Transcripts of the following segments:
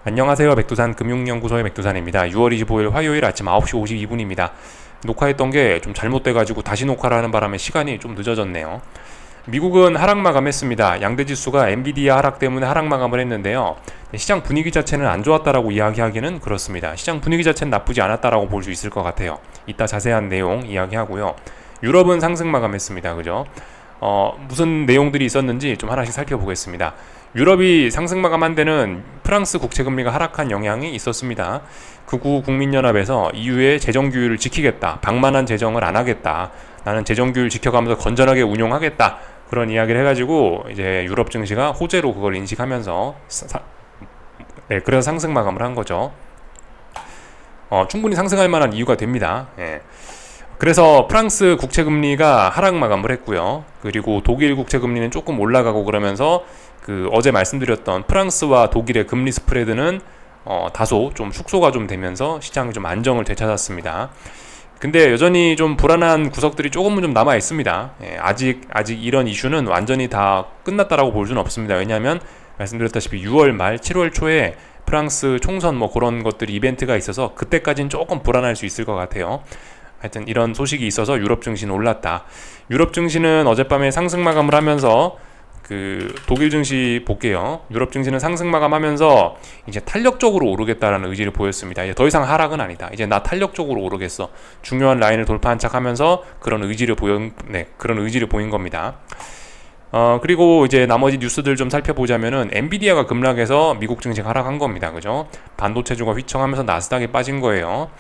안녕하세요. 백두산 금융연구소의 백두산입니다. 6월 25일 화요일 아침 9시 52분입니다. 녹화했던 게 좀 잘못돼가지고 다시 녹화를 하는 바람에 시간이 좀 늦어졌네요. 미국은 하락 마감했습니다. 양대지수가 엔비디아 하락 때문에 하락 마감을 했는데요. 시장 분위기 자체는 안 좋았다라고 이야기하기는 그렇습니다. 시장 분위기 자체는 나쁘지 않았다라고 볼 수 있을 것 같아요. 이따 자세한 내용 이야기하고요. 유럽은 상승 마감했습니다. 그죠? 무슨 내용들이 있었는지 좀 하나씩 살펴보겠습니다. 유럽이 상승 마감한 데는 프랑스 국채금리가 하락한 영향이 있었습니다. 극우 국민연합에서 EU의 재정규율을 지키겠다, 방만한 재정을 안 하겠다, 나는 재정규율 지켜가면서 건전하게 운용하겠다, 그런 이야기를 해가지고 이제 유럽 증시가 호재로 그걸 인식하면서 그래서 상승 마감을 한 거죠. 충분히 상승할 만한 이유가 됩니다. 그래서 프랑스 국채금리가 하락 마감을 했고요. 그리고 독일 국채금리는 조금 올라가고 그러면서 어제 말씀드렸던 프랑스와 독일의 금리 스프레드는 다소 좀 축소가 좀 되면서 시장이 좀 안정을 되찾았습니다. 근데 여전히 좀 불안한 구석들이 조금은 좀 남아 있습니다. 아직 이런 이슈는 완전히 다 끝났다라고 볼 수는 없습니다. 왜냐하면 말씀드렸다시피 6월 말 7월 초에 프랑스 총선 뭐 그런 것들이 이벤트가 있어서 그때까지는 조금 불안할 수 있을 것 같아요. 하여튼 이런 소식이 있어서 유럽 증시는 올랐다. 유럽 증시는 어젯밤에 상승 마감을 하면서 독일 증시 볼게요. 유럽 증시는 상승 마감하면서 이제 탄력적으로 오르겠다라는 의지를 보였습니다. 이제 더 이상 하락은 아니다. 이제 나 탄력적으로 오르겠어. 중요한 라인을 돌파한 척하면서 그런 의지를 보인 겁니다. 그리고 이제 나머지 뉴스들 좀 살펴보자면은 엔비디아가 급락해서 미국 증시가 하락한 겁니다. 그죠? 반도체주가 휘청하면서 나스닥이 빠진 거예요.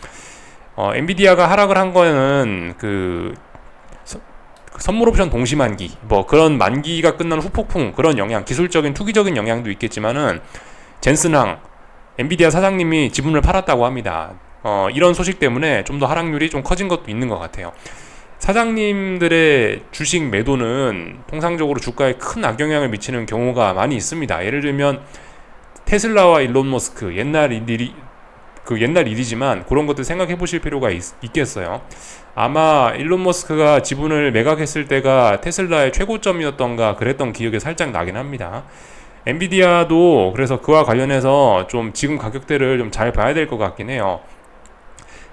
엔비디아가 하락을 한 거는 선물 옵션 동시 만기, 뭐 그런 만기가 끝난 후폭풍, 그런 영향, 기술적인 투기적인 영향도 있겠지만은 젠슨항 엔비디아 사장님이 지분을 팔았다고 합니다. 이런 소식 때문에 좀 더 하락률이 좀 커진 것도 있는 것 같아요. 사장님들의 주식 매도는 통상적으로 주가에 큰 악영향을 미치는 경우가 많이 있습니다. 예를 들면 테슬라와 일론 머스크, 옛날 일이지만 그런 것들 생각해 보실 필요가 있겠어요. 아마 일론 머스크가 지분을 매각했을 때가 테슬라의 최고점이었던가 그랬던 기억이 살짝 나긴 합니다. 엔비디아도 그래서 그와 관련해서 좀 지금 가격대를 좀 잘 봐야 될 것 같긴 해요.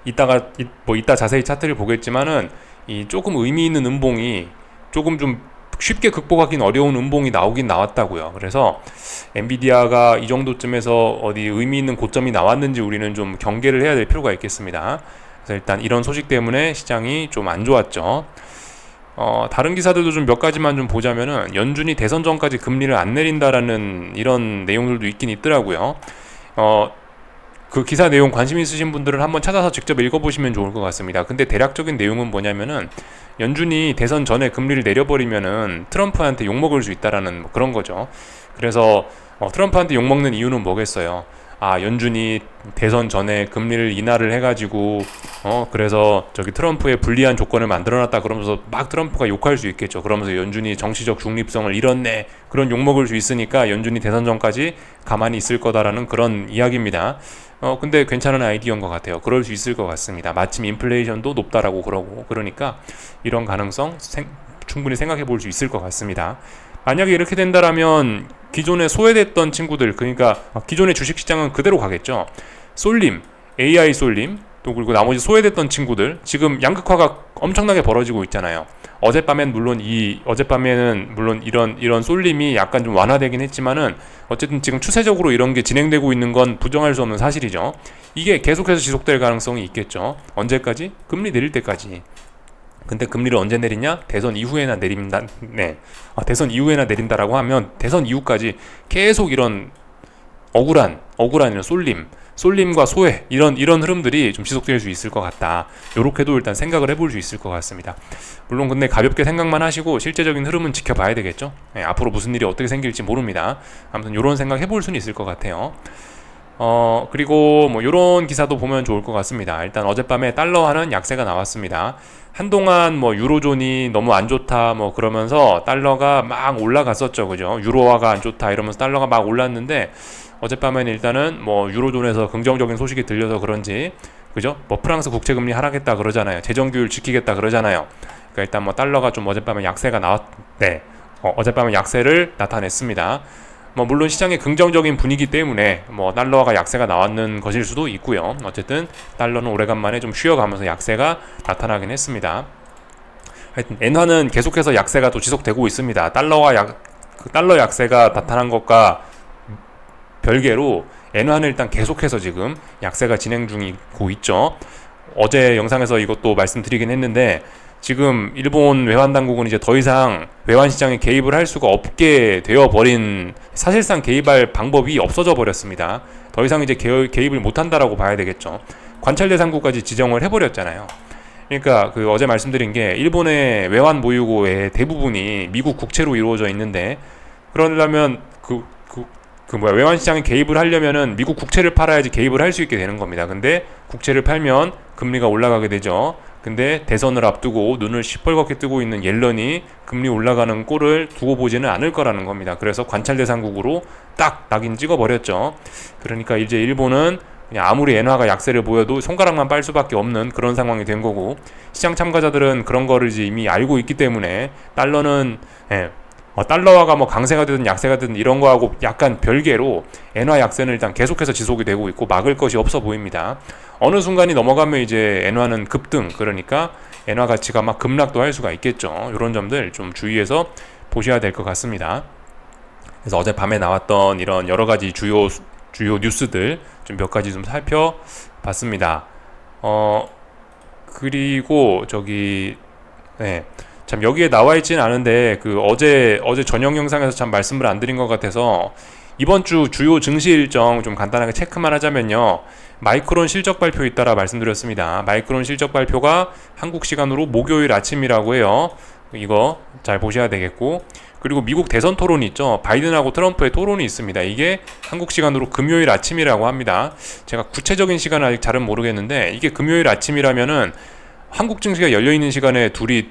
이따 자세히 차트를 보겠지만은 이 조금 의미 있는 음봉이 조금 좀 쉽게 극복하기는 어려운 음봉이 나오긴 나왔다고요. 그래서 엔비디아가 이 정도쯤에서 어디 의미 있는 고점이 나왔는지 우리는 좀 경계를 해야 될 필요가 있겠습니다. 그래서 일단 이런 소식 때문에 시장이 좀 안 좋았죠. 다른 기사들도 좀 몇 가지만 좀 보자면은 연준이 대선 전까지 금리를 안 내린다라는 이런 내용들도 있긴 있더라고요. 그 기사 내용 관심 있으신 분들은 한번 찾아서 직접 읽어보시면 좋을 것 같습니다. 근데 대략적인 내용은 뭐냐면은 연준이 대선 전에 금리를 내려버리면은 트럼프한테 욕먹을 수 있다라는 뭐 그런 거죠. 그래서 트럼프한테 욕먹는 이유는 뭐겠어요? 연준이 대선 전에 금리를 인하를 해가지고 그래서 트럼프의 불리한 조건을 만들어놨다 그러면서 막 트럼프가 욕할 수 있겠죠. 그러면서 연준이 정치적 중립성을 잃었네, 그런 욕먹을 수 있으니까 연준이 대선 전까지 가만히 있을 거다라는 그런 이야기입니다. 근데 괜찮은 아이디어인 것 같아요. 그럴 수 있을 것 같습니다. 마침 인플레이션도 높다라고 그러니까 이런 가능성 충분히 생각해 볼 수 있을 것 같습니다. 만약에 이렇게 된다라면 기존에 소외됐던 친구들, 그러니까 기존의 주식시장은 그대로 가겠죠. 쏠림, AI 쏠림, 또 그리고 나머지 소외됐던 친구들, 지금 양극화가 엄청나게 벌어지고 있잖아요. 어젯밤에는 물론 이런 쏠림이 약간 좀 완화되긴 했지만은 어쨌든 지금 추세적으로 이런 게 진행되고 있는 건 부정할 수 없는 사실이죠. 이게 계속해서 지속될 가능성이 있겠죠. 언제까지? 금리 내릴 때까지. 근데 금리를 언제 내리냐? 대선 이후에나 내린다. 대선 이후에나 내린다라고 하면 대선 이후까지 계속 이런 억울한 이런 쏠림과 소외 이런 흐름들이 좀 지속될 수 있을 것 같다. 요렇게도 일단 생각을 해볼 수 있을 것 같습니다. 물론 근데 가볍게 생각만 하시고 실제적인 흐름은 지켜봐야 되겠죠. 앞으로 무슨 일이 어떻게 생길지 모릅니다. 아무튼 요런 생각 해볼 수는 있을 것 같아요. 그리고 뭐 요런 기사도 보면 좋을 것 같습니다. 일단 어젯밤에 달러화는 약세가 나왔습니다. 한동안 뭐 유로존이 너무 안 좋다 뭐 그러면서 달러가 막 올라갔었죠. 그죠? 유로화가 안 좋다 이러면서 달러가 막 올랐는데 어젯밤에는 일단은 뭐 유로존에서 긍정적인 소식이 들려서 그런지, 그죠? 뭐 프랑스 국채금리 하락했다 그러잖아요. 재정규율 지키겠다 그러잖아요. 그러니까 일단 뭐 달러가 좀 어젯밤에 약세가 어젯밤에 약세를 나타냈습니다. 뭐 물론 시장의 긍정적인 분위기 때문에 뭐 달러가 약세가 나왔는 것일 수도 있고요. 어쨌든 달러는 오래간만에 좀 쉬어가면서 약세가 나타나긴 했습니다. 하여튼 엔화는 계속해서 약세가 또 지속되고 있습니다. 달러 약세가 나타난 것과 별개로 엔화는 일단 계속해서 지금 약세가 진행 중이고 있죠. 어제 영상에서 이것도 말씀드리긴 했는데 지금 일본 외환 당국은 이제 더 이상 외환 시장에 개입을 할 수가 없게 되어 버린, 사실상 개입할 방법이 없어져 버렸습니다. 더 이상 이제 개입을 못 한다라고 봐야 되겠죠. 관찰 대상국까지 지정을 해버렸잖아요. 그러니까 그 어제 말씀드린 게 일본의 외환 보유고의 대부분이 미국 국채로 이루어져 있는데, 그러려면 외환 시장에 개입을 하려면은 미국 국채를 팔아야지 개입을 할 수 있게 되는 겁니다. 근데 국채를 팔면 금리가 올라가게 되죠. 근데 대선을 앞두고 눈을 시뻘겋게 뜨고 있는 옐런이 금리 올라가는 꼴을 두고 보지는 않을 거라는 겁니다. 그래서 관찰 대상국으로 딱 낙인 찍어버렸죠. 그러니까 이제 일본은 그냥 아무리 엔화가 약세를 보여도 손가락만 빨 수밖에 없는 그런 상황이 된 거고, 시장 참가자들은 그런 거를 이제 이미 알고 있기 때문에 달러는 달러화가 뭐 강세가 되든 약세가 되든 이런 거하고 약간 별개로 엔화 약세는 일단 계속해서 지속이 되고 있고 막을 것이 없어 보입니다. 어느 순간이 넘어가면 이제 엔화는 급등, 그러니까 엔화 가치가 막 급락도 할 수가 있겠죠. 이런 점들 좀 주의해서 보셔야 될 것 같습니다. 그래서 어젯밤에 나왔던 이런 여러 가지 주요 뉴스들 좀 몇 가지 좀 살펴봤습니다. 그리고 참 여기에 나와 있지는 않은데 그 어제 저녁 영상에서 참 말씀을 안 드린 것 같아서 이번 주 주요 증시 일정 좀 간단하게 체크만 하자면요, 마이크론 실적 발표 있다라 말씀드렸습니다. 마이크론 실적 발표가 한국 시간으로 목요일 아침이라고 해요. 이거 잘 보셔야 되겠고, 그리고 미국 대선 토론이 있죠. 바이든하고 트럼프의 토론이 있습니다. 이게 한국 시간으로 금요일 아침이라고 합니다. 제가 구체적인 시간은 아직 잘은 모르겠는데 이게 금요일 아침이라면은 한국 증시가 열려있는 시간에 둘이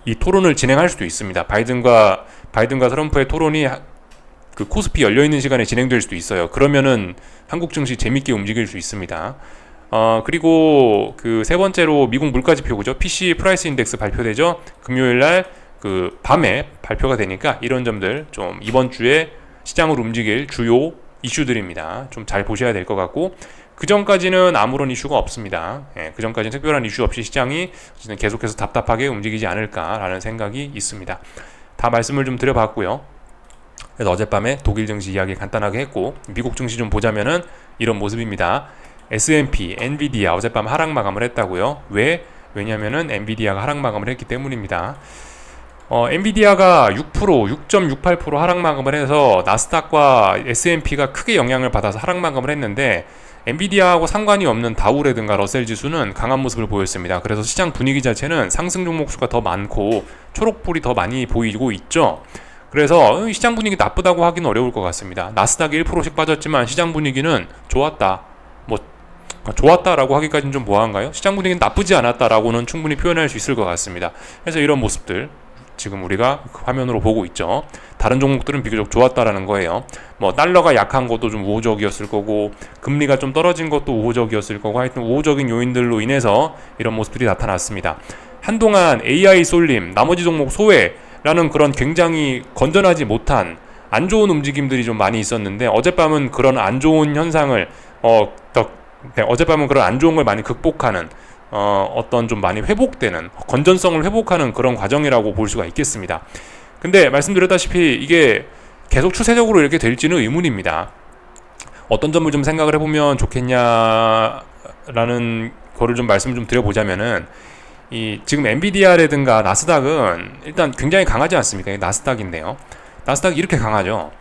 이 토론을 진행할 수도 있습니다. 바이든과 트럼프의 토론이 그 코스피 열려있는 시간에 진행될 수도 있어요. 그러면은 한국 증시 재밌게 움직일 수 있습니다. 그리고 그 세 번째로 미국 물가지표, 그죠? PCE 프라이스 인덱스 발표되죠? 금요일날 그 밤에 발표가 되니까 이런 점들 좀 이번 주에 시장을 움직일 주요 이슈들입니다. 좀 잘 보셔야 될 것 같고, 그 전까지는 아무런 이슈가 없습니다. 그 전까지는 특별한 이슈 없이 시장이 계속해서 답답하게 움직이지 않을까라는 생각이 있습니다. 다 말씀을 좀 드려봤고요. 그래서 어젯밤에 독일 증시 이야기 간단하게 했고, 미국 증시 좀 보자면은 이런 모습입니다. S&P, 엔비디아 어젯밤 하락 마감을 했다고요. 왜냐면은 엔비디아가 하락 마감을 했기 때문입니다. 엔비디아가 6.68% 하락 마감을 해서 나스닥과 S&P가 크게 영향을 받아서 하락 마감을 했는데, 엔비디아하고 상관이 없는 다우라든가 러셀 지수는 강한 모습을 보였습니다. 그래서 시장 분위기 자체는 상승 종목 수가 더 많고 초록불이 더 많이 보이고 있죠. 그래서 시장 분위기 나쁘다고 하기는 어려울 것 같습니다. 나스닥이 1%씩 빠졌지만 시장 분위기는 좋았다. 좋았다라고 하기까지는 좀 뭐한가요? 시장 분위기는 나쁘지 않았다라고는 충분히 표현할 수 있을 것 같습니다. 그래서 이런 모습들 지금 우리가 화면으로 보고 있죠. 다른 종목들은 비교적 좋았다라는 거예요. 뭐 달러가 약한 것도 좀 우호적이었을 거고, 금리가 좀 떨어진 것도 우호적이었을 거고, 하여튼 우호적인 요인들로 인해서 이런 모습들이 나타났습니다. 한동안 AI 쏠림, 나머지 종목 소외라는 그런 굉장히 건전하지 못한 안 좋은 움직임들이 좀 많이 있었는데, 어젯밤은 그런 안 좋은 현상을 어젯밤은 그런 안 좋은 걸 많이 극복하는 어떤 좀 많이 회복되는, 건전성을 회복하는 그런 과정이라고 볼 수가 있겠습니다. 근데 말씀드렸다시피 이게 계속 추세적으로 이렇게 될지는 의문입니다. 어떤 점을 좀 생각을 해보면 좋겠냐라는 거를 좀 말씀 좀 드려보자면은, 지금 엔비디아라든가 나스닥은 일단 굉장히 강하지 않습니까? 나스닥인데요. 나스닥이 이렇게 강하죠.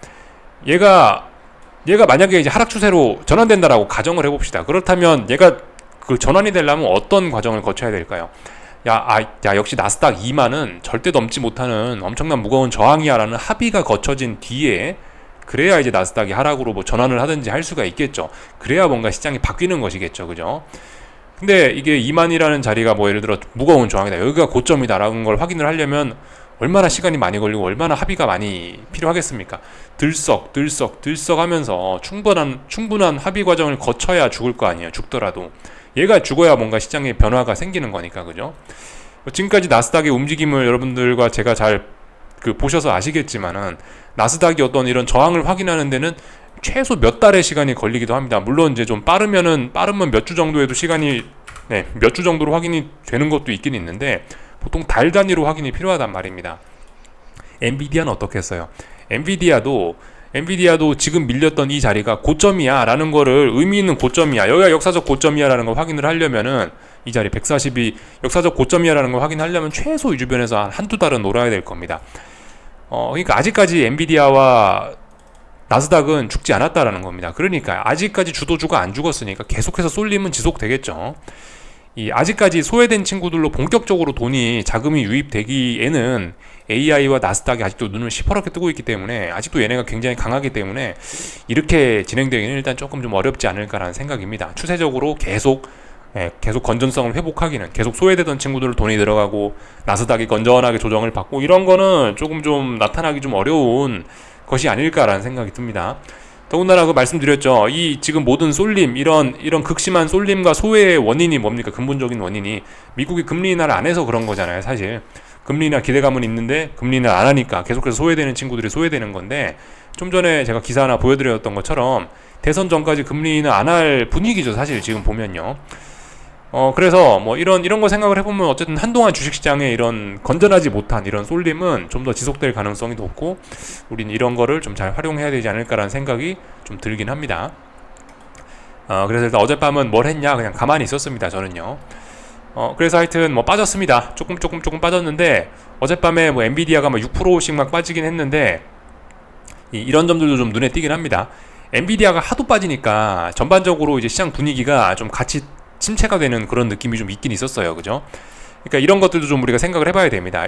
얘가 만약에 이제 하락 추세로 전환된다라고 가정을 해봅시다. 그렇다면 얘가 그 전환이 되려면 어떤 과정을 거쳐야 될까요? 역시 나스닥 2만은 절대 넘지 못하는 엄청난 무거운 저항이야라는 합의가 거쳐진 뒤에, 그래야 이제 나스닥이 하락으로 뭐 전환을 하든지 할 수가 있겠죠. 그래야 뭔가 시장이 바뀌는 것이겠죠. 그죠? 근데 이게 2만이라는 자리가 뭐 예를 들어 무거운 저항이다, 여기가 고점이다라는 걸 확인을 하려면 얼마나 시간이 많이 걸리고 얼마나 합의가 많이 필요하겠습니까? 들썩 하면서 충분한 합의 과정을 거쳐야 죽을 거 아니에요. 죽더라도 얘가 죽어야 뭔가 시장에 변화가 생기는 거니까, 그죠? 지금까지 나스닥의 움직임을 여러분들과 제가 잘 보셔서 아시겠지만은 나스닥이 어떤 이런 저항을 확인하는 데는 최소 몇 달의 시간이 걸리기도 합니다. 물론 이제 좀 빠르면 몇 주 정도에도 시간이 몇 주 정도로 확인이 되는 것도 있긴 있는데 보통 달 단위로 확인이 필요하단 말입니다. 엔비디아는 어떻겠어요? 엔비디아도 지금 밀렸던 이 자리가 고점이야 라는 거를 의미 있는 고점이야, 여기가 역사적 고점이야 라는 걸 확인을 하려면은 이 자리 140이 역사적 고점이야 라는 걸 확인하려면 최소 이 주변에서 한두 달은 놀아야 될 겁니다. 그러니까 아직까지 엔비디아와 나스닥은 죽지 않았다라는 겁니다. 그러니까 아직까지 주도주가 안 죽었으니까 계속해서 쏠림은 지속되겠죠. 이 아직까지 소외된 친구들로 본격적으로 자금이 유입되기에는 AI와 나스닥이 아직도 눈을 시퍼렇게 뜨고 있기 때문에, 아직도 얘네가 굉장히 강하기 때문에 이렇게 진행되기는 일단 조금 좀 어렵지 않을까라는 생각입니다. 추세적으로 계속 건전성을 회복하기는, 계속 소외되던 친구들 돈이 들어가고 나스닥이 건전하게 조정을 받고 이런 거는 조금 좀 나타나기 좀 어려운 것이 아닐까라는 생각이 듭니다. 더군다나 말씀드렸죠. 이 지금 모든 쏠림, 이런 극심한 쏠림과 소외의 원인이 뭡니까? 근본적인 원인이 미국이 금리 인하를 안 해서 그런 거잖아요. 사실 금리 인하 기대감은 있는데 금리 인하를 안 하니까 계속해서 소외되는 친구들이 소외되는 건데, 좀 전에 제가 기사 하나 보여드렸던 것처럼 대선 전까지 금리 인하 안 할 분위기죠. 사실 지금 보면요. 그래서 이런 거 생각을 해보면 어쨌든 한동안 주식시장에 이런 건전하지 못한 이런 쏠림은 좀 더 지속될 가능성이 높고, 우린 이런 거를 좀 잘 활용해야 되지 않을까라는 생각이 좀 들긴 합니다. 그래서 일단 어젯밤은 뭘 했냐, 그냥 가만히 있었습니다. 저는요. 그래서 하여튼 빠졌습니다. 조금 빠졌는데, 어젯밤에 엔비디아가 6%씩 막 빠지긴 했는데, 이런 점들도 좀 눈에 띄긴 합니다. 엔비디아가 하도 빠지니까 전반적으로 이제 시장 분위기가 좀 같이 침체가 되는 그런 느낌이 좀 있긴 있었어요. 그죠? 그러니까 이런 것들도 좀 우리가 생각을 해봐야 됩니다.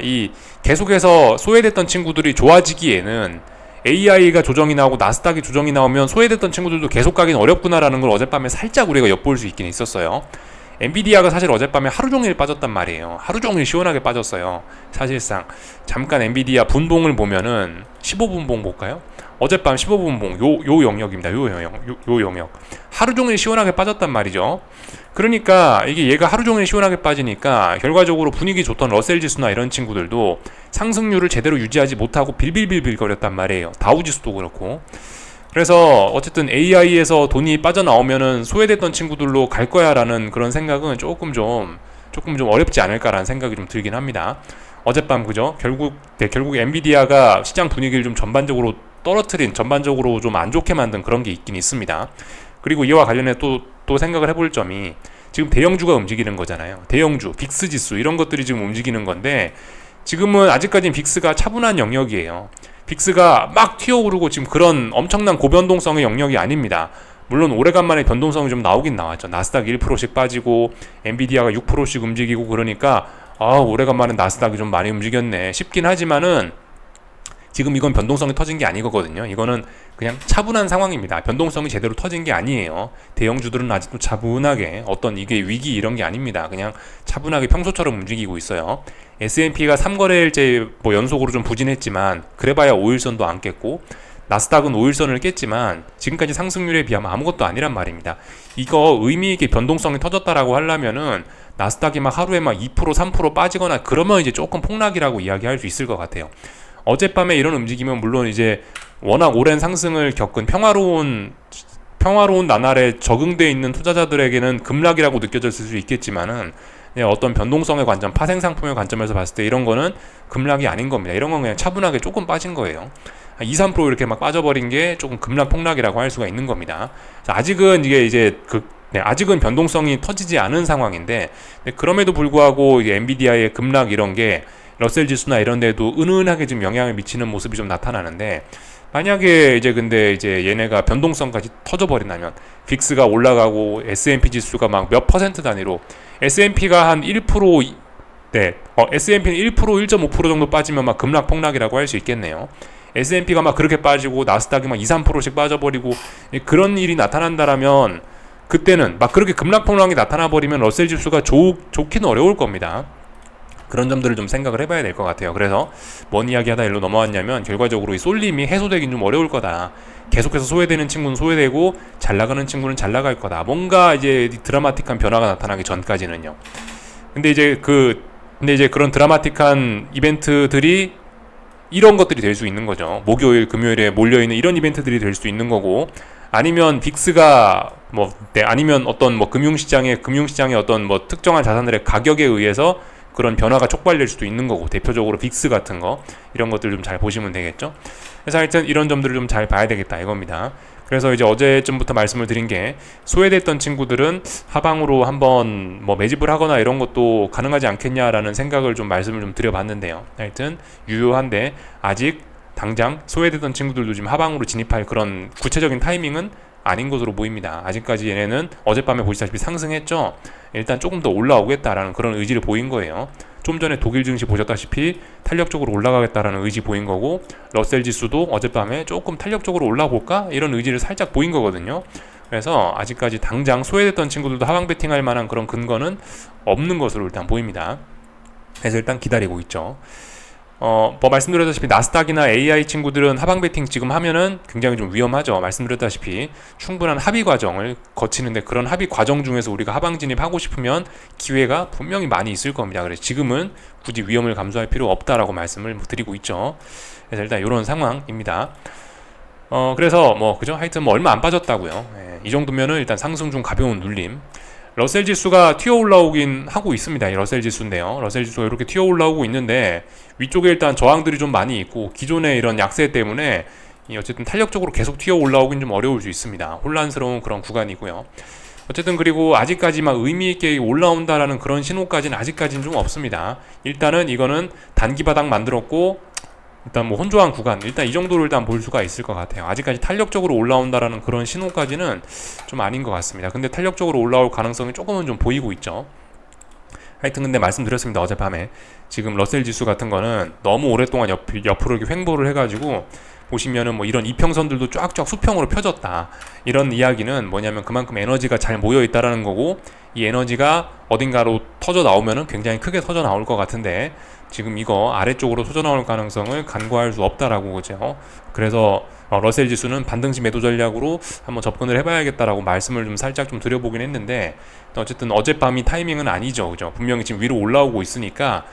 계속해서 소외됐던 친구들이 좋아지기에는 AI가 조정이 나오고 나스닥이 조정이 나오면 소외됐던 친구들도 계속 가긴 어렵구나라는 걸 어젯밤에 살짝 우리가 엿볼 수 있긴 있었어요. 엔비디아가 사실 어젯밤에 하루 종일 빠졌단 말이에요. 하루 종일 시원하게 빠졌어요. 사실상 잠깐 엔비디아 분봉을 보면은 15분봉 볼까요? 어젯밤 15분봉 요 영역입니다. 요 영역 하루 종일 시원하게 빠졌단 말이죠. 그러니까 이게 얘가 하루 종일 시원하게 빠지니까 결과적으로 분위기 좋던 러셀 지수나 이런 친구들도 상승률을 제대로 유지하지 못하고 빌빌빌빌 거렸단 말이에요. 다우지수도 그렇고. 그래서 어쨌든 AI에서 돈이 빠져나오면은 소외됐던 친구들로 갈 거야라는 그런 생각은 조금 좀 어렵지 않을까라는 생각이 좀 들긴 합니다. 어젯밤 그죠? 결국 엔비디아가 시장 분위기를 좀 전반적으로 떨어뜨린, 전반적으로 좀 안 좋게 만든 그런 게 있긴 있습니다. 그리고 이와 관련해 또 생각을 해볼 점이, 지금 대형주가 움직이는 거잖아요. 대형주, 빅스 지수 이런 것들이 지금 움직이는 건데, 지금은 아직까지는 빅스가 차분한 영역이에요. 빅스가 막 튀어오르고 지금 그런 엄청난 고변동성의 영역이 아닙니다. 물론 오래간만에 변동성이 좀 나오긴 나왔죠. 나스닥이 1%씩 빠지고 엔비디아가 6%씩 움직이고, 그러니까 오래간만에 나스닥이 좀 많이 움직였네 싶긴 하지만은 지금 이건 변동성이 터진 게 아니거든요. 이거는 그냥 차분한 상황입니다. 변동성이 제대로 터진 게 아니에요. 대형주들은 아직도 차분하게, 어떤 이게 위기 이런 게 아닙니다. 그냥 차분하게 평소처럼 움직이고 있어요. S&P가 3거래일째 연속으로 좀 부진했지만 그래봐야 5일선도 안 깼고, 나스닥은 5일선을 깼지만 지금까지 상승률에 비하면 아무것도 아니란 말입니다. 이거 의미있게 변동성이 터졌다라고 하려면은 나스닥이 하루에 2% 3% 빠지거나 그러면 이제 조금 폭락이라고 이야기할 수 있을 것 같아요. 어젯밤에 이런 움직임은 물론 이제 워낙 오랜 상승을 겪은 평화로운 나날에 적응되어 있는 투자자들에게는 급락이라고 느껴졌을 수 있겠지만은, 어떤 변동성의 관점, 파생 상품의 관점에서 봤을 때 이런 거는 급락이 아닌 겁니다. 이런 건 그냥 차분하게 조금 빠진 거예요. 2, 3% 이렇게 빠져버린 게 조금 급락 폭락이라고 할 수가 있는 겁니다. 아직은 아직은 변동성이 터지지 않은 상황인데, 그럼에도 불구하고 이제 엔비디아의 급락 이런 게 러셀 지수나 이런 데도 은은하게 지금 영향을 미치는 모습이 좀 나타나는데, 만약에 이제 얘네가 변동성까지 터져버린다면, 빅스가 올라가고 S&P 지수가 몇 퍼센트 단위로, S&P가 한 1%, S&P는 1%, 1.5% 정도 빠지면 급락 폭락이라고 할 수 있겠네요. S&P가 그렇게 빠지고 나스닥이 2, 3%씩 빠져버리고 그런 일이 나타난다라면, 그때는 그렇게 급락 폭락이 나타나버리면 러셀 지수가 좋기는 어려울 겁니다. 그런 점들을 좀 생각을 해봐야 될 것 같아요. 그래서 뭔 이야기하다 일로 넘어왔냐면, 결과적으로 이 쏠림이 해소되긴 좀 어려울 거다. 계속해서 소외되는 친구는 소외되고 잘 나가는 친구는 잘 나갈 거다. 뭔가 이제 드라마틱한 변화가 나타나기 전까지는요. 근데 이제 그런 드라마틱한 이벤트들이 이런 것들이 될 수 있는 거죠. 목요일, 금요일에 몰려있는 이런 이벤트들이 될 수 있는 거고, 아니면 빅스가 아니면 어떤 금융시장의 어떤 특정한 자산들의 가격에 의해서 그런 변화가 촉발될 수도 있는 거고, 대표적으로 빅스 같은 거 이런 것들 좀 잘 보시면 되겠죠. 그래서 하여튼 이런 점들을 좀 잘 봐야 되겠다 이겁니다. 그래서 이제 어제쯤부터 말씀을 드린 게, 소외됐던 친구들은 하방으로 한번 매집을 하거나 이런 것도 가능하지 않겠냐라는 생각을 좀 말씀을 좀 드려봤는데요. 하여튼 유효한데, 아직 당장 소외됐던 친구들도 지금 하방으로 진입할 그런 구체적인 타이밍은 아닌 것으로 보입니다. 아직까지 얘네는 어젯밤에 보시다시피 상승했죠. 일단 조금 더 올라오겠다라는 그런 의지를 보인 거예요. 좀 전에 독일 증시 보셨다시피 탄력적으로 올라가겠다라는 의지 보인 거고, 러셀 지수도 어젯밤에 조금 탄력적으로 올라볼까 이런 의지를 살짝 보인 거거든요. 그래서 아직까지 당장 소외됐던 친구들도 하방 베팅할 만한 그런 근거는 없는 것으로 일단 보입니다. 그래서 일단 기다리고 있죠. 말씀드렸다시피 나스닥이나 AI 친구들은 하방 베팅 지금 하면은 굉장히 좀 위험하죠. 말씀드렸다시피 충분한 합의 과정을 거치는데, 그런 합의 과정 중에서 우리가 하방 진입하고 싶으면 기회가 분명히 많이 있을 겁니다. 그래서 지금은 굳이 위험을 감수할 필요 없다라고 말씀을 드리고 있죠. 그래서 일단 이런 상황입니다. 그래서 그죠? 하여튼 얼마 안 빠졌다고요. 이 정도면은 일단 상승 중 가벼운 눌림. 러셀 지수가 튀어 올라오긴 하고 있습니다. 이 러셀 지수인데요. 러셀 지수가 이렇게 튀어 올라오고 있는데, 위쪽에 일단 저항들이 좀 많이 있고, 기존의 이런 약세 때문에 어쨌든 탄력적으로 계속 튀어 올라오긴 좀 어려울 수 있습니다. 혼란스러운 그런 구간이고요. 어쨌든 그리고 아직까지 의미 있게 올라온다라는 그런 신호까지는 아직까지는 좀 없습니다. 일단은 이거는 단기 바닥 만들었고, 일단 혼조한 구간, 일단 이 정도로 일단 볼 수가 있을 것 같아요. 아직까지 탄력적으로 올라온다라는 그런 신호까지는 좀 아닌 것 같습니다. 근데 탄력적으로 올라올 가능성이 조금은 좀 보이고 있죠. 하여튼 근데 말씀드렸습니다. 어젯밤에 지금 러셀 지수 같은 거는 너무 오랫동안 옆으로 이렇게 횡보를 해가지고, 보시면은 이런 이평선들도 쫙쫙 수평으로 펴졌다, 이런 이야기는 뭐냐면 그만큼 에너지가 잘 모여 있다라는 거고, 이 에너지가 어딘가로 터져 나오면은 굉장히 크게 터져 나올 것 같은데, 지금 이거 아래쪽으로 터져 나올 가능성을 간과할 수 없다라고 그죠. 그래서 러셀 지수는 반등시 매도 전략으로 한번 접근을 해봐야겠다라고 말씀을 좀 살짝 좀 드려보긴 했는데, 어쨌든 어젯밤이 타이밍은 아니죠, 그죠. 분명히 지금 위로 올라오고 있으니까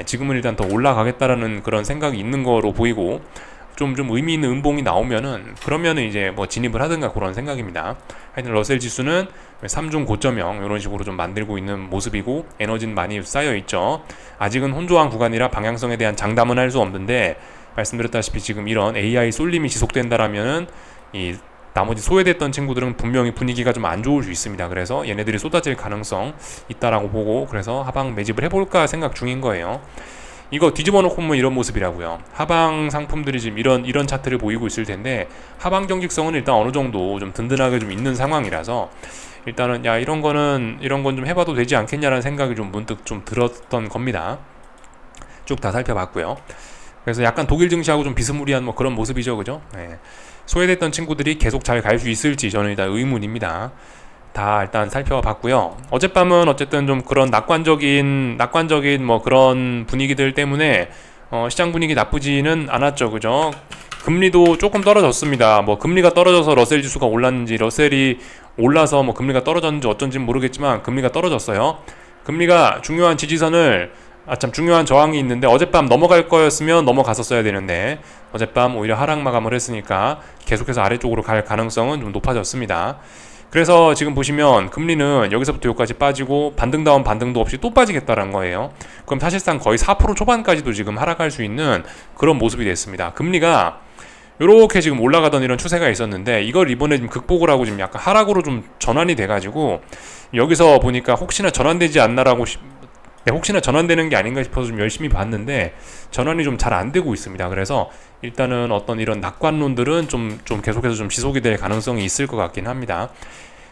지금은 일단 더 올라가겠다라는 그런 생각이 있는 거로 보이고, 좀 의미 있는 음봉이 나오면은 그러면은 이제 진입을 하든가 그런 생각입니다. 하여튼 러셀 지수는 3중 고점형 이런 식으로 좀 만들고 있는 모습이고, 에너지는 많이 쌓여 있죠. 아직은 혼조한 구간이라 방향성에 대한 장담은 할 수 없는데, 말씀드렸다시피 지금 이런 AI 쏠림이 지속된다라면은 이 나머지 소외됐던 친구들은 분명히 분위기가 좀 안 좋을 수 있습니다. 그래서 얘네들이 쏟아질 가능성 있다라고 보고, 그래서 하방 매집을 해볼까 생각 중인 거예요. 이거 뒤집어 놓고 보면 이런 모습이라고요. 하방 상품들이 지금 이런 차트를 보이고 있을 텐데, 하방 경직성은 일단 어느 정도 좀 든든하게 좀 있는 상황이라서, 일단은 이런 건 좀 해봐도 되지 않겠냐라는 생각이 좀 문득 좀 들었던 겁니다. 쭉 다 살펴봤고요. 그래서 약간 독일 증시하고 좀 비스무리한 그런 모습이죠, 그죠? 소외됐던 친구들이 계속 잘 갈 수 있을지 저는 일단 의문입니다. 다 일단 살펴봤고요. 어젯밤은 어쨌든 좀 그런 낙관적인 그런 분위기들 때문에 시장 분위기 나쁘지는 않았죠, 그죠? 금리도 조금 떨어졌습니다. 금리가 떨어져서 러셀 지수가 올랐는지, 러셀이 올라서 금리가 떨어졌는지 어쩐지 모르겠지만 금리가 떨어졌어요. 금리가 중요한 지지선을 중요한 저항이 있는데, 어젯밤 넘어갈 거였으면 넘어갔었어야 되는데, 어젯밤 오히려 하락 마감을 했으니까 계속해서 아래쪽으로 갈 가능성은 좀 높아졌습니다. 그래서 지금 보시면 금리는 여기서부터 여기까지 빠지고, 반등다운 반등도 없이 또 빠지겠다는 거예요. 그럼 사실상 거의 4% 초반까지도 지금 하락할 수 있는 그런 모습이 됐습니다. 금리가 요렇게 지금 올라가던 이런 추세가 있었는데, 이걸 이번에 지금 극복을 하고 지금 약간 하락으로 좀 전환이 돼가지고, 여기서 보니까 혹시나 전환되지 않나라고 혹시나 전환되는 게 아닌가 싶어서 좀 열심히 봤는데, 전환이 좀 잘 안 되고 있습니다. 그래서 일단은 어떤 이런 낙관론들은 좀 계속해서 좀 지속이 될 가능성이 있을 것 같긴 합니다.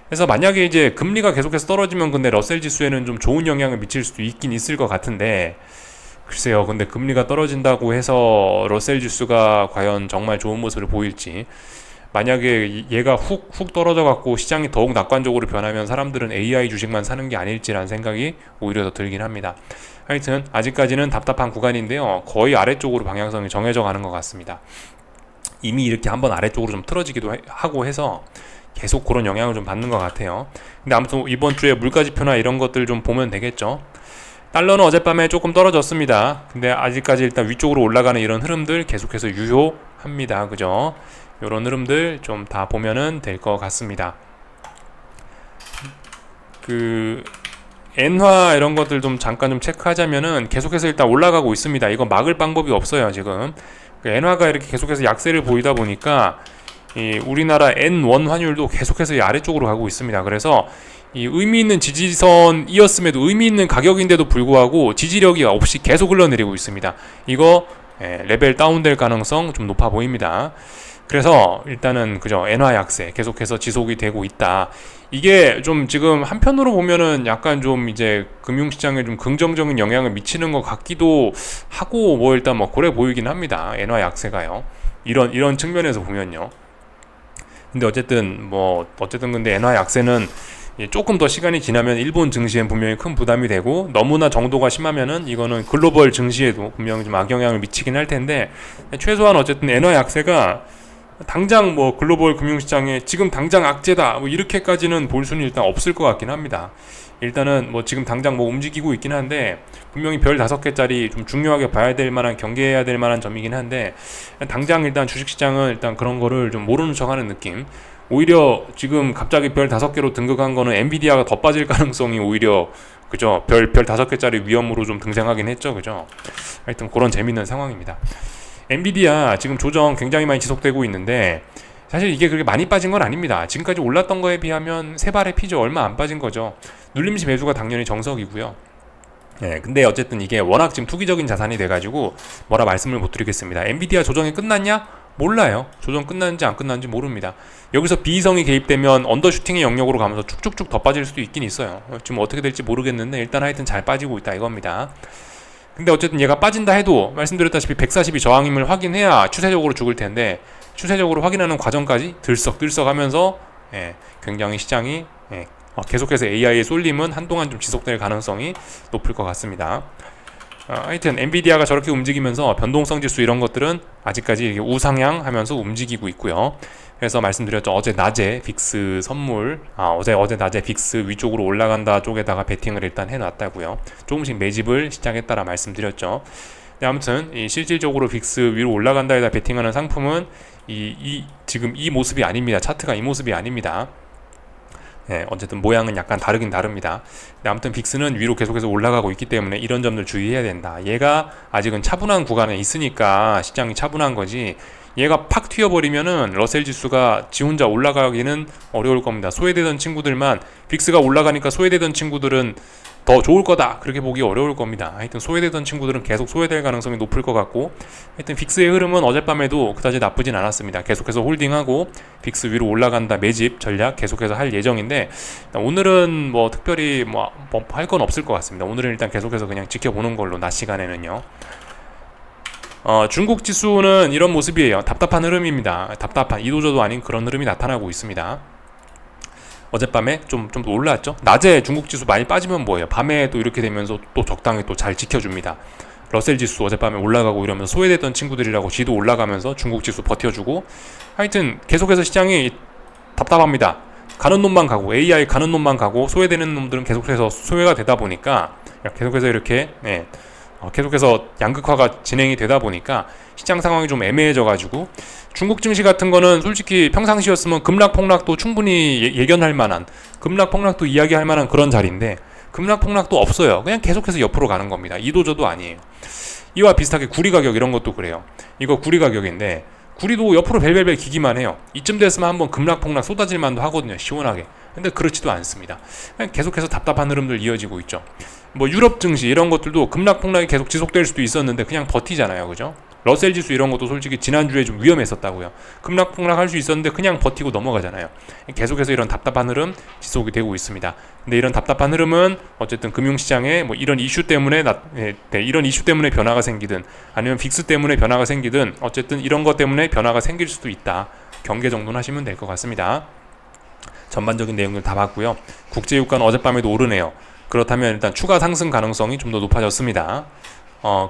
그래서 만약에 이제 금리가 계속해서 떨어지면 근데 러셀 지수에는 좀 좋은 영향을 미칠 수도 있긴 있을 것 같은데, 글쎄요. 근데 금리가 떨어진다고 해서 러셀 지수가 과연 정말 좋은 모습을 보일지, 만약에 얘가 훅 떨어져 갖고 시장이 더욱 낙관적으로 변하면 사람들은 AI 주식만 사는 게 아닐지라는 생각이 오히려 더 들긴 합니다. 하여튼 아직까지는 답답한 구간인데요. 거의 아래쪽으로 방향성이 정해져 가는 것 같습니다. 이미 이렇게 한번 아래쪽으로 좀 틀어지기도 하고 해서 계속 그런 영향을 좀 받는 것 같아요. 근데 아무튼 이번 주에 물가지표나 이런 것들 좀 보면 되겠죠. 달러는 어젯밤에 조금 떨어졌습니다. 근데 아직까지 일단 위쪽으로 올라가는 이런 흐름들 계속해서 유효합니다. 그죠? 이런 흐름들 좀 다 보면은 될 것 같습니다. 엔화 이런 것들 좀 잠깐 좀 체크하자면은 계속해서 일단 올라가고 있습니다. 이거 막을 방법이 없어요, 지금. 엔화가 이렇게 계속해서 약세를 보이다 보니까 이 우리나라 N1 환율도 계속해서 이 아래쪽으로 가고 있습니다. 그래서 이 의미 있는 지지선이었음에도 의미 있는 가격인데도 불구하고 지지력이 없이 계속 흘러내리고 있습니다. 이거 레벨 다운될 가능성 좀 높아 보입니다. 그래서 일단은 그죠, 엔화 약세 계속해서 지속이 되고 있다. 이게 좀 지금 한편으로 보면은 약간 좀 이제 금융시장에 좀 긍정적인 영향을 미치는 것 같기도 하고 뭐 일단 뭐 그래 보이긴 합니다. 엔화 약세가요. 이런 측면에서 보면요. 근데 어쨌든 근데 엔화 약세는 조금 더 시간이 지나면 일본 증시엔 분명히 큰 부담이 되고 너무나 정도가 심하면은 이거는 글로벌 증시에도 분명히 좀 악영향을 미치긴 할 텐데, 최소한 어쨌든 엔화 약세가 당장 뭐 글로벌 금융시장에 지금 당장 악재다 뭐 이렇게까지는 볼 수는 일단 없을 것 같긴 합니다. 일단은 뭐 지금 당장 뭐 움직이고 있긴 한데 분명히 별 5개짜리 좀 중요하게 봐야 될 만한, 경계해야 될 만한 점이긴 한데, 당장 일단 주식시장은 일단 그런 거를 좀 모르는 척하는 느낌. 오히려 지금 갑자기 별 5개로 등극한 거는 엔비디아가 더 빠질 가능성이 오히려 그죠, 별 5개짜리 위험으로 좀 등장하긴 했죠. 그죠. 하여튼 그런 재밌는 상황입니다. 엔비디아 지금 조정 굉장히 많이 지속되고 있는데 사실 이게 그렇게 많이 빠진 건 아닙니다. 지금까지 올랐던 거에 비하면 세 발의 피죠. 얼마 안 빠진 거죠. 눌림시 매수가 당연히 정석이고요. 근데 어쨌든 이게 워낙 지금 투기적인 자산이 돼가지고 뭐라 말씀을 못 드리겠습니다. 엔비디아 조정이 끝났냐? 몰라요. 조정 끝났는지 안 끝났는지 모릅니다. 여기서 비이성이 개입되면 언더슈팅의 영역으로 가면서 쭉쭉쭉 더 빠질 수도 있긴 있어요. 지금 어떻게 될지 모르겠는데 일단 하여튼 잘 빠지고 있다 이겁니다. 근데 어쨌든 얘가 빠진다 해도 말씀드렸다시피 140이 저항임을 확인해야 추세적으로 죽을 텐데, 추세적으로 확인하는 과정까지 들썩들썩 하면서 굉장히 시장이 계속해서 AI의 쏠림은 한동안 좀 지속될 가능성이 높을 것 같습니다. 하여튼 엔비디아가 저렇게 움직이면서 변동성 지수 이런 것들은 아직까지 이렇게 우상향 하면서 움직이고 있고요. 그래서 말씀드렸죠. 어제 낮에 빅스 선물, 어제 낮에 빅스 위쪽으로 올라간다 쪽에다가 베팅을 일단 해놨다고요. 조금씩 매집을 시작했다라 말씀드렸죠. 네, 아무튼 실질적으로 빅스 위로 올라간다에다 베팅하는 상품은 지금 이 모습이 아닙니다. 차트가 이 모습이 아닙니다. 어쨌든 모양은 약간 다르긴 다릅니다. 근데 아무튼 빅스는 위로 계속해서 올라가고 있기 때문에 이런 점들 주의해야 된다. 얘가 아직은 차분한 구간에 있으니까 시장이 차분한 거지, 얘가 팍 튀어버리면은 러셀 지수가 지 혼자 올라가기는 어려울 겁니다. 소외되던 친구들만, 빅스가 올라가니까 소외되던 친구들은 더 좋을 거다 그렇게 보기 어려울 겁니다. 하여튼 소외되던 친구들은 계속 소외될 가능성이 높을 것 같고, 하여튼 빅스의 흐름은 어젯밤에도 그다지 나쁘진 않았습니다. 계속해서 홀딩하고 빅스 위로 올라간다 매집 전략 계속해서 할 예정인데, 오늘은 뭐 특별히 뭐 할 건 없을 것 같습니다. 오늘은 일단 계속해서 그냥 지켜보는 걸로, 낮 시간에는요. 중국 지수는 이런 모습이에요. 답답한 흐름입니다. 답답한, 이도저도 아닌 그런 흐름이 나타나고 있습니다. 어젯밤에 좀 올랐죠. 낮에 중국 지수 많이 빠지면 뭐예요? 밤에 또 이렇게 되면서 또 적당히 또 잘 지켜줍니다. 러셀 지수 어젯밤에 올라가고 이러면서 소외됐던 친구들이라고 지도 올라가면서 중국 지수 버텨주고, 하여튼 계속해서 시장이 답답합니다. 가는 놈만 가고, AI 가는 놈만 가고, 소외되는 놈들은 계속해서 소외가 되다 보니까 계속해서 이렇게 계속해서 양극화가 진행이 되다 보니까 시장 상황이 좀 애매해져가지고, 중국 증시 같은 거는 솔직히 평상시였으면 급락폭락도 충분히 예견할 만한, 급락폭락도 이야기할 만한 그런 자리인데 급락폭락도 없어요. 그냥 계속해서 옆으로 가는 겁니다. 이도저도 아니에요. 이와 비슷하게 구리 가격 이런 것도 그래요. 이거 구리 가격인데 구리도 옆으로 벨벨벨 기기만 해요. 이쯤 됐으면 한번 급락폭락 쏟아질 만도 하거든요, 시원하게. 근데 그렇지도 않습니다. 그냥 계속해서 답답한 흐름들 이어지고 있죠. 뭐 유럽 증시 이런 것들도 급락폭락이 계속 지속될 수도 있었는데 그냥 버티잖아요, 그죠? 러셀 지수 이런 것도 솔직히 지난주에 좀 위험했었다고요. 급락폭락 할 수 있었는데 그냥 버티고 넘어가잖아요. 계속해서 이런 답답한 흐름 지속이 되고 있습니다. 근데 이런 답답한 흐름은 어쨌든 금융시장에 뭐 이런 이슈 때문에 이런 이슈 때문에 변화가 생기든 아니면 빅스 때문에 변화가 생기든 어쨌든 이런 것 때문에 변화가 생길 수도 있다. 경계 정도는 하시면 될 것 같습니다. 전반적인 내용들 다 봤고요. 국제유가는 어젯밤에도 오르네요. 그렇다면 일단 추가 상승 가능성이 좀 더 높아졌습니다.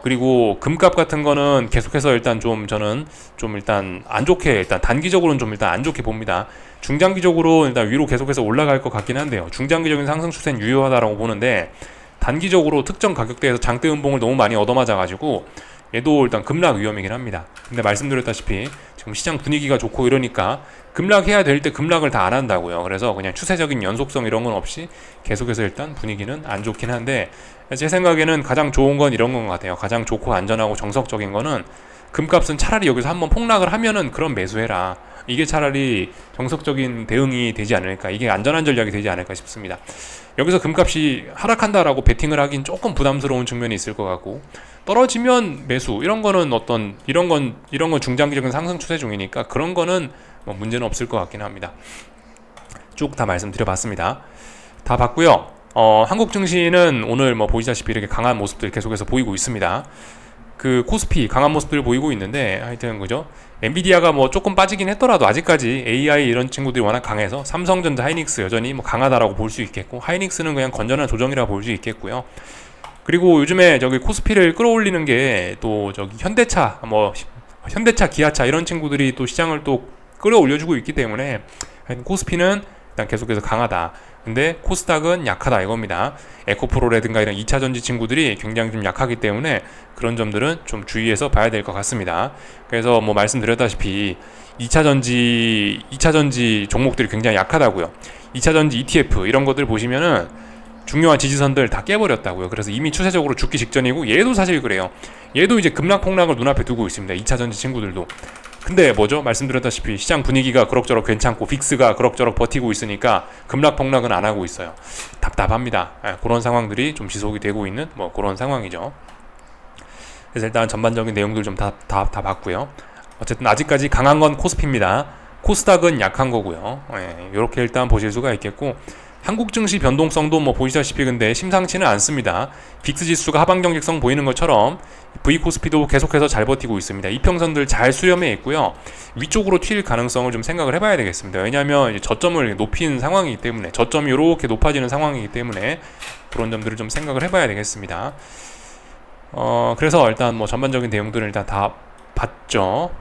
그리고 금값 같은 거는 계속해서 일단 저는 일단 안 좋게, 일단 단기적으로는 좀 일단 안 좋게 봅니다. 중장기적으로 일단 위로 계속해서 올라갈 것 같긴 한데요. 중장기적인 상승 추세는 유효하다라고 보는데, 단기적으로 특정 가격대에서 장대 음봉을 너무 많이 얻어맞아가지고 얘도 일단 급락 위험이긴 합니다. 근데 말씀드렸다시피 지금 시장 분위기가 좋고 이러니까 급락해야 될 때 급락을 다 안 한다고요. 그래서 그냥 추세적인 연속성 이런 건 없이 계속해서 일단 분위기는 안 좋긴 한데, 제 생각에는 가장 좋은 건 이런 건 같아요. 가장 좋고 안전하고 정석적인 거는 금값은 차라리 여기서 한번 폭락을 하면은 그런 매수해라. 이게 차라리 정석적인 대응이 되지 않을까, 이게 안전한 전략이 되지 않을까 싶습니다. 여기서 금값이 하락한다라고 베팅을 하긴 조금 부담스러운 측면이 있을 것 같고, 떨어지면 매수 이런 거는 이런 건 중장기적인 상승 추세 중이니까 그런 거는 뭐 문제는 없을 것 같긴 합니다. 쭉 다 말씀드려봤습니다. 다 봤고요. 한국 증시는 오늘 뭐 보시다시피 이렇게 강한 모습들 계속해서 보이고 있습니다. 그 코스피 강한 모습들 보이고 있는데, 하여튼 그죠? 엔비디아가 뭐 조금 빠지긴 했더라도 아직까지 AI 이런 친구들이 워낙 강해서 삼성전자, 하이닉스 여전히 뭐 강하다라고 볼 수 있겠고, 하이닉스는 그냥 건전한 조정이라 볼 수 있겠고요. 그리고 요즘에 저기 코스피를 끌어올리는 게 또 저기 현대차, 기아차 이런 친구들이 또 시장을 또 끌어올려주고 있기 때문에 코스피는 일단 계속해서 강하다. 근데 코스닥은 약하다 이겁니다. 에코프로라든가 이런 2차전지 친구들이 굉장히 좀 약하기 때문에 그런 점들은 좀 주의해서 봐야 될 것 같습니다. 그래서 뭐 말씀드렸다시피 2차전지 종목들이 굉장히 약하다고요. 2차전지 ETF 이런 것들 보시면은 중요한 지지선들 다 깨버렸다고요. 그래서 이미 추세적으로 죽기 직전이고, 얘도 사실 그래요. 얘도 이제 급락 폭락을 눈앞에 두고 있습니다. 2차전지 친구들도. 근데 뭐죠? 말씀드렸다시피 시장 분위기가 그럭저럭 괜찮고 빅스가 그럭저럭 버티고 있으니까 급락 폭락은 안 하고 있어요. 답답합니다. 그런 상황들이 좀 지속이 되고 있는 뭐 그런 상황이죠. 그래서 일단 전반적인 내용들 좀 다 봤고요. 어쨌든 아직까지 강한 건 코스피입니다. 코스닥은 약한 거고요. 이렇게 일단 보실 수가 있겠고, 한국 증시 변동성도 뭐 보시다시피 근데 심상치는 않습니다. 빅스 지수가 하방 경직성 보이는 것처럼 V코스피도 계속해서 잘 버티고 있습니다. 이평선들 잘 수렴해 있고요. 위쪽으로 튈 가능성을 좀 생각을 해봐야 되겠습니다. 왜냐하면 이제 저점을 높인 상황이기 때문에, 저점이 이렇게 높아지는 상황이기 때문에 그런 점들을 좀 생각을 해봐야 되겠습니다. 그래서 일단 뭐 전반적인 내용들을 일단 다 봤죠.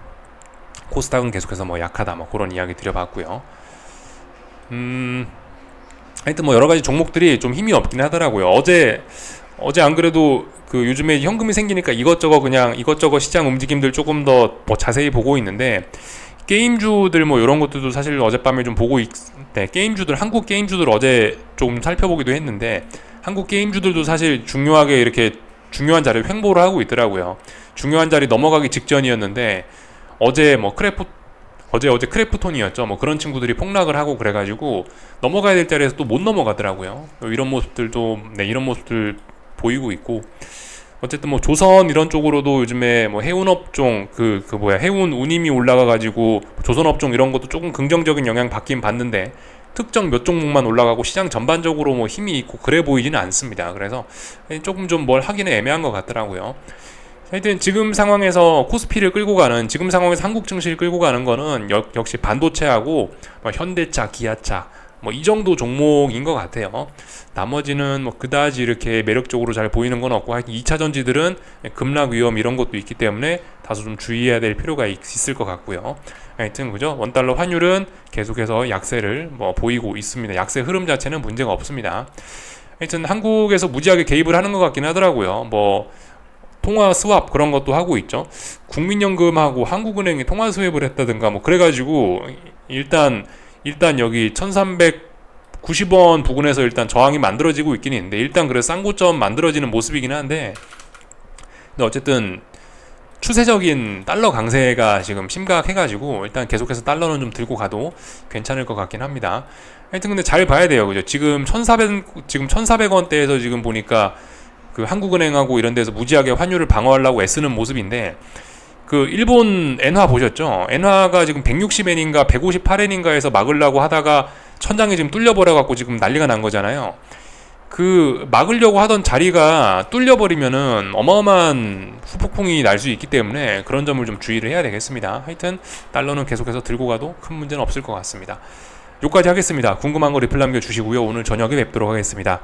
코스닥은 계속해서 뭐 약하다 뭐 그런 이야기 드려봤고요. 하여튼 뭐 여러 가지 종목들이 좀 힘이 없긴 하더라고요. 어제 안 그래도 그 요즘에 현금이 생기니까 이것저것 시장 움직임들 조금 더 뭐 자세히 보고 있는데, 게임주들 뭐 이런 것들도 사실 어젯밤에 좀 보고 한국 게임주들 어제 좀 살펴보기도 했는데, 한국 게임주들도 사실 중요하게 이렇게 중요한 자리를 횡보를 하고 있더라고요. 중요한 자리 넘어가기 직전이었는데 어제 크래프톤이었죠. 뭐 그런 친구들이 폭락을 하고 그래가지고 넘어가야 될 자리에서 또 못 넘어가더라고요. 이런 모습들 보이고 있고, 어쨌든 뭐 조선 이런 쪽으로도 요즘에 뭐 해운업종 해운 운임이 올라가가지고 조선업종 이런 것도 조금 긍정적인 영향 받긴 받는데, 특정 몇 종목만 올라가고 시장 전반적으로 뭐 힘이 있고 그래 보이지는 않습니다. 그래서 조금 좀 뭘 하기는 애매한 것 같더라고요. 하여튼 지금 상황에서 코스피를 끌고 가는, 지금 상황에서 한국 증시를 끌고 가는 거는 역시 반도체하고 뭐 현대차, 기아차 뭐 이 정도 종목인 것 같아요. 나머지는 뭐 그다지 이렇게 매력적으로 잘 보이는 건 없고, 하여튼 2차 전지들은 급락 위험 이런 것도 있기 때문에 다소 좀 주의해야 될 필요가 있을 것 같고요. 하여튼 그죠? 원달러 환율은 계속해서 약세를 뭐 보이고 있습니다. 약세 흐름 자체는 문제가 없습니다. 하여튼 한국에서 무지하게 개입을 하는 것 같긴 하더라고요. 뭐 통화 스왑 그런 것도 하고 있죠. 국민연금하고 한국은행이 통화 스왑을 했다든가 뭐 그래가지고 일단 여기 1390원 부근에서 일단 저항이 만들어지고 있긴 있는데, 일단 그래서 쌍고점 만들어지는 모습이긴 한데, 근데 어쨌든 추세적인 달러 강세가 지금 심각해가지고 일단 계속해서 달러는 좀 들고 가도 괜찮을 것 같긴 합니다. 하여튼 근데 잘 봐야 돼요. 그죠? 지금 1400원대에서 지금 보니까 그 한국은행하고 이런 데서 무지하게 환율을 방어하려고 애쓰는 모습인데, 그 일본 엔화 보셨죠? 엔화가 지금 160엔인가 158엔인가에서 막으려고 하다가 천장이 지금 뚫려버려갖고 지금 난리가 난 거잖아요. 그 막으려고 하던 자리가 뚫려버리면은 어마어마한 후폭풍이 날 수 있기 때문에 그런 점을 좀 주의를 해야 되겠습니다. 하여튼 달러는 계속해서 들고 가도 큰 문제는 없을 것 같습니다. 여기까지 하겠습니다. 궁금한 거 리플 남겨주시고요. 오늘 저녁에 뵙도록 하겠습니다.